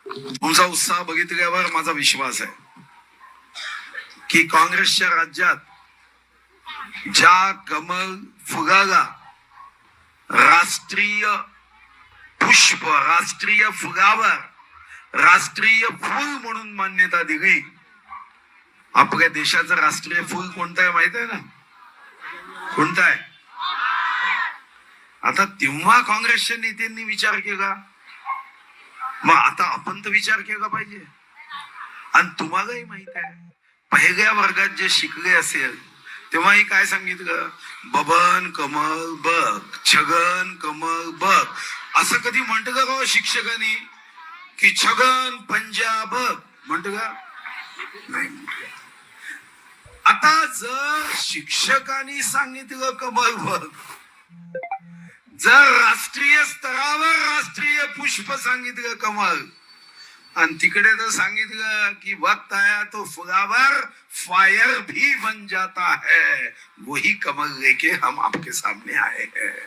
तुमचा उत्साह बघितल्यावर माझा विश्वास आहे की काँग्रेसच्या राज्यात ज्या कमल फुगाला राष्ट्रीय पुष्प, राष्ट्रीय फुगावर राष्ट्रीय फूल म्हणून मान्यता दिली. आपल्या देशाचं राष्ट्रीय फूल कोणतं आहे माहित आहे ना? कोणतं आहे? आता तेव्हा काँग्रेसच्या नेत्यांनी विचार केला, मग आता आपण तर विचार केला पाहिजे. आणि तुम्हालाही माहित आहे, पहिल्या वर्गात जे शिकले असेल तेव्हाही काय सांगितलं? बबन कमल बघ, छगन कमल बघ. असं कधी म्हणतं का बाबा शिक्षकांनी की छगन पंजाब म्हणतं का? नाही. आता जर शिक्षकांनी सांगितलं कमल बघ, जर राष्ट्रीय स्तरावर राष्ट्रीय पुष्प सांगितलं कमल, आणि तिकडे तर सांगितलं की वक्त आया तो फ्लावर फायर भी बन जाता है, वही कमल लेके हम आपके सामने आए हैं.